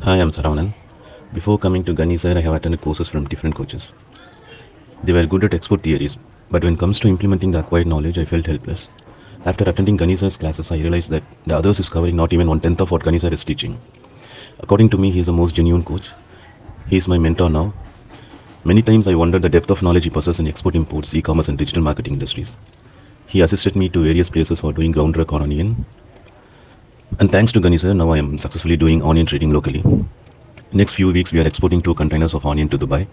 Hi, I'm Saravanan. Before coming to Gani sir, I have attended courses from different coaches. They were good at export theories, but when it comes to implementing the acquired knowledge, I felt helpless. After attending Gani sir's classes, I realized that the others is covering not even one tenth of what Gani sir is teaching. According to me, he is the most genuine coach. He is my mentor now. Many times I wondered the depth of knowledge he possesses in export imports, e-commerce and digital marketing industries. He assisted me to various places for doing groundwork on onion. And thanks to Gani sir, now I am successfully doing onion trading locally. Next few weeks, we are exporting 2 containers of onion to Dubai.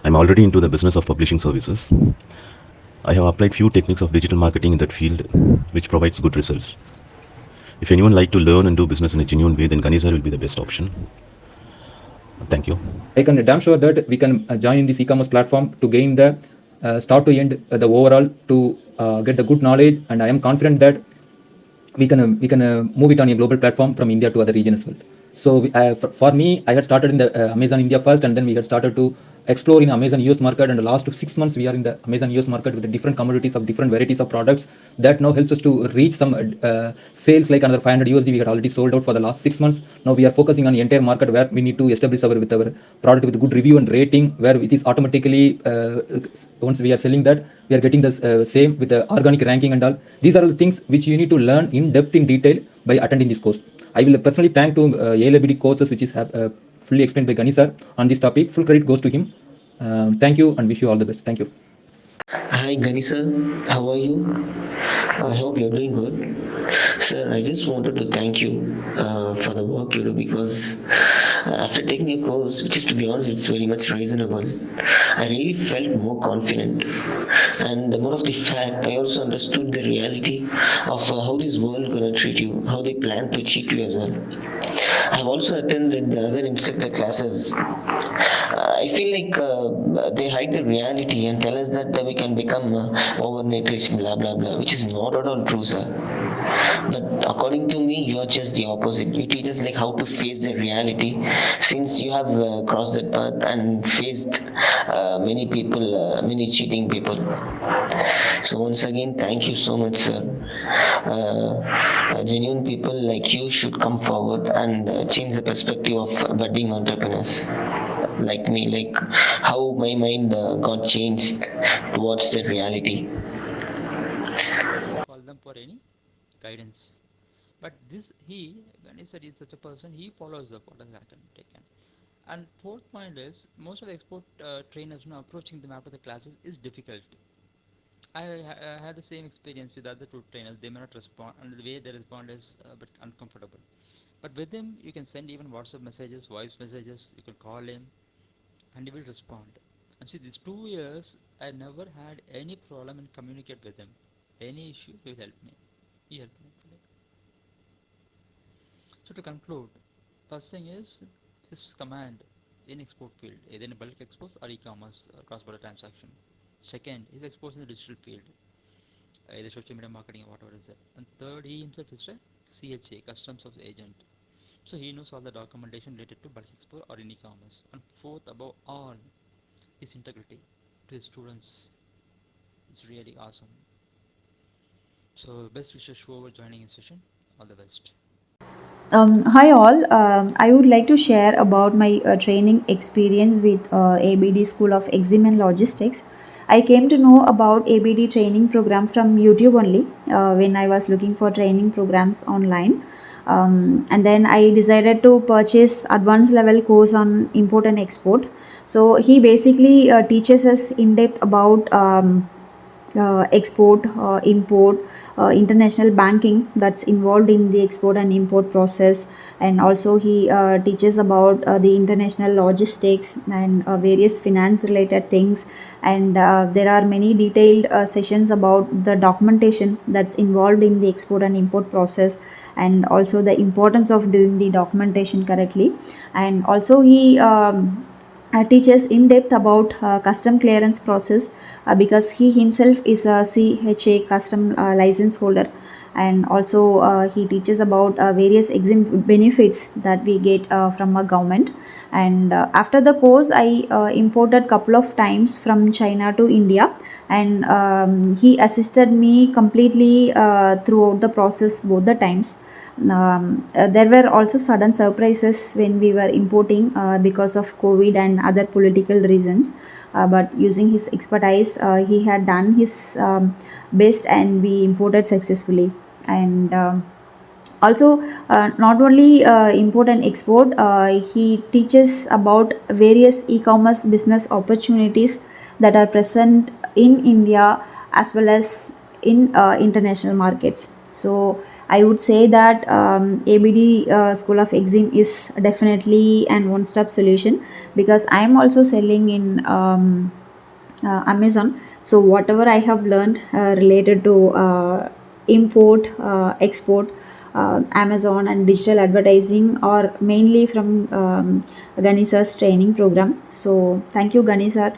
I'm already into the business of publishing services. I have applied few techniques of digital marketing in that field, which provides good results. If anyone like to learn and do business in a genuine way, then Ganesar will be the best option. Thank you. I can damn sure that we can join this e-commerce platform to gain the start to end the overall to get the good knowledge, and I am confident that we can move it on a global platform from India to other regions as well. So for me, I had started in the Amazon India first, and then we had started to explore in Amazon US market. And the last 6 months, we are in the Amazon US market with the different commodities of different varieties of products. That now helps us to reach some sales like another 500 USD. We had already sold out for the last 6 months. Now we are focusing on the entire market where we need to establish our product with good review and rating, where it is automatically once we are selling that, we are getting the same with the organic ranking and all. These are the things which you need to learn in depth in detail by attending this course. I will personally thank to ALABD courses which is fully explained by Gani sir on this topic. Full credit goes to him. Thank you and wish you all the best. Thank you. Hi Ganisa, how are you? I hope you're doing good. Sir, I just wanted to thank you for the work you do because after taking your course, which is to be honest, it's very much reasonable, I really felt more confident. And more of the fact, I also understood the reality of how this world gonna treat you, how they plan to cheat you as well. I've also attended the other instructor classes. I feel like they hide the reality and tell us that we can become overnight rich, blah blah blah, which is not at all true, sir. But according to me, you are just the opposite. You teach us like how to face the reality, since you have crossed that path and faced many people, many cheating people. So once again, thank you so much, sir. Genuine people like you should come forward and change the perspective of budding entrepreneurs like me, like how my mind got changed towards the reality. Call them for any guidance. But this he, when he said he's such a person, he follows the orders that can taken. And fourth point is most of the export trainers now approaching them after the classes is difficult. I had the same experience with other two trainers. They may not respond, and the way they respond is a bit uncomfortable. But with him, you can send even WhatsApp messages, voice messages. You can call him, and he will respond. And see, these 2 years, I never had any problem in communicate with him. Any issue, he will help me. He helped me. So to conclude, first thing is his command in export field, either in bulk exports or e-commerce cross-border transaction. Second, his exports in the digital field, either social media marketing or whatever is it. And third, he himself is a CHA, customs of agent. So he knows all the documentation related to bulk export or in e-commerce. And fourth, above all, his integrity to his students. It's really awesome. So best wishes for joining in session. All the best. Hi all. I would like to share about my training experience with ABD School of Exim and Logistics. I came to know about ABD training program from YouTube only when I was looking for training programs online. And then I decided to purchase advanced level course on import and export. So he basically teaches us in depth about export, import, international banking that's involved in the export and import process. And also he teaches about the international logistics and various finance related things. And there are many detailed sessions about the documentation that's involved in the export and import process, and also the importance of doing the documentation correctly. And also he teaches in depth about custom clearance process, because he himself is a CHA custom license holder. And also he teaches about various exempt benefits that we get from a government. And after the course, I imported couple of times from China to India. And he assisted me completely throughout the process both the times. There were also sudden surprises when we were importing because of COVID and other political reasons. But using his expertise, he had done his best and we imported successfully. And also, not only import and export, he teaches about various e-commerce business opportunities that are present in India as well as in international markets. So I would say that ABD School of Exim is definitely an one-stop solution, because I am also selling in Amazon. So whatever I have learned related to import, export, Amazon and digital advertising, or mainly from Ganisa's training program. So thank you, Ganisa.